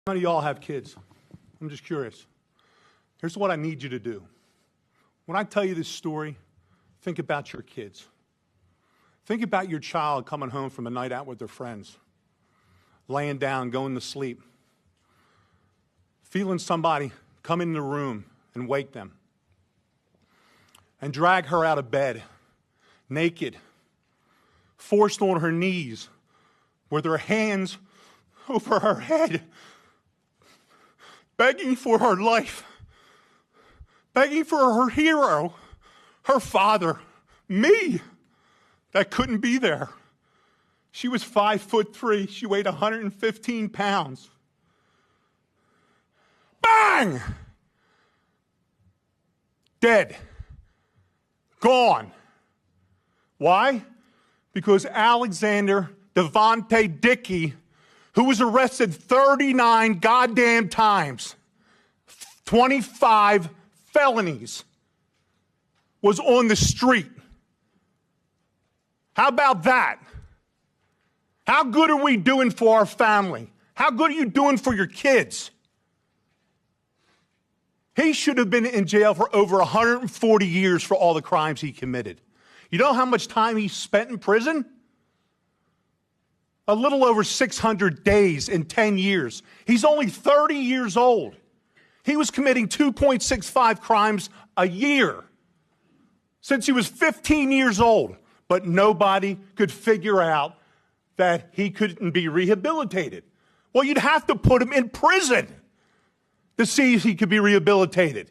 How many of y'all have kids? I'm just curious. Here's what I need you to do. When I tell you this story, think about your kids. Think about your child coming home from a night out with their friends, laying down, going to sleep, feeling somebody come in the room and wake them and drag her out of bed, naked, forced on her knees, with her hands over her head, begging for her life, begging for her hero, her father, me, that couldn't be there. She was 5'3". She weighed 115 pounds. Bang! Dead. Gone. Why? Because Alexander Devontae Dickey, who was arrested 39 goddamn times, 25 felonies, was on the street. How about that? How good are we doing for our family? How good are you doing for your kids? He should have been in jail for over 140 years for all the crimes he committed. You know how much time he spent in prison? A little over 600 days in 10 years. He's only 30 years old. He was committing 2.65 crimes a year since he was 15 years old. But nobody could figure out that he couldn't be rehabilitated. Well, you'd have to put him in prison to see if he could be rehabilitated.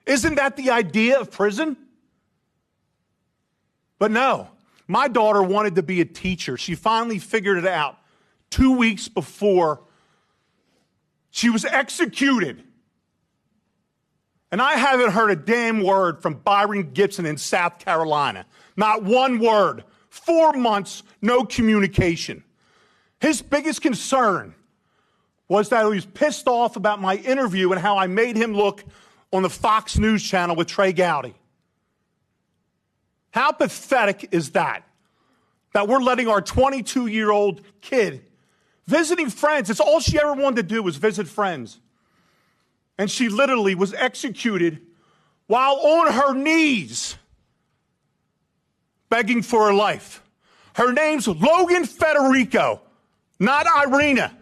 Isn't that the idea of prison? But no, my daughter wanted to be a teacher. She finally figured it out 2 weeks before she was executed. And I haven't heard a damn word from Byron Gibson in South Carolina. Not one word. 4 months, no communication. His biggest concern was that he was pissed off about my interview and how I made him look on the Fox News channel with Trey Gowdy. How pathetic is that? That we're letting our 22-year-old kid visiting friends. It's all she ever wanted to do was visit friends. And she literally was executed while on her knees begging for her life. Her name's Logan Federico, not Irina.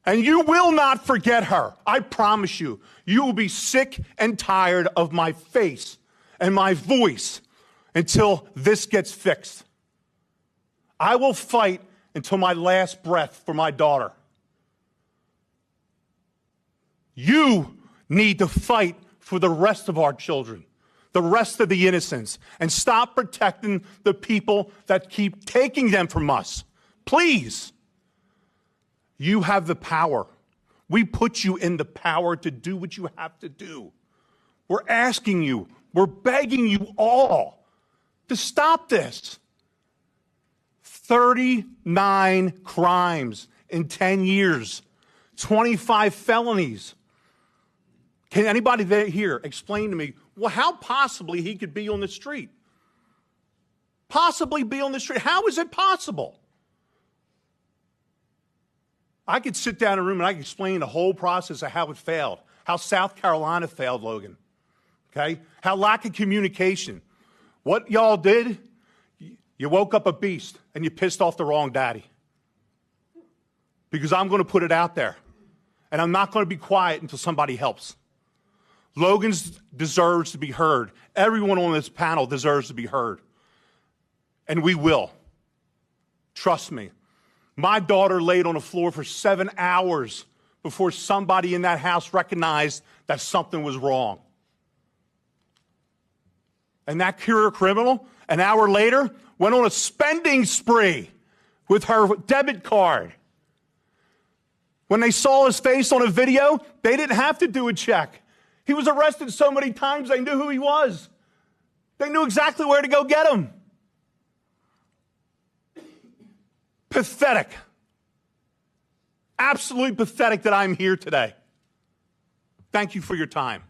And you will not forget her. I promise you. You will be sick and tired of my face and my voice until this gets fixed. I will fight until my last breath for my daughter. You need to fight for the rest of our children, the rest of the innocents, and stop protecting the people that keep taking them from us. Please. You have the power. We put you in the power to do what you have to do. We're asking you, we're begging you all to stop this. 39 crimes in 10 years, 25 felonies. Can anybody here explain to me, well, how possibly he could be on the street? Possibly be on the street. How is it possible? I could sit down in a room and I could explain the whole process of how it failed, how South Carolina failed, Logan, okay? How lack of communication. What y'all did, you woke up a beast and you pissed off the wrong daddy. Because I'm going to put it out there. And I'm not going to be quiet until somebody helps. Logan deserves to be heard. Everyone on this panel deserves to be heard. And we will. Trust me. My daughter laid on the floor for 7 hours before somebody in that house recognized that something was wrong. And that career criminal, an hour later, went on a spending spree with her debit card. When they saw his face on a video, they didn't have to do a check. He was arrested so many times, they knew who he was. They knew exactly where to go get him. Pathetic. Absolutely pathetic that I'm here today. Thank you for your time.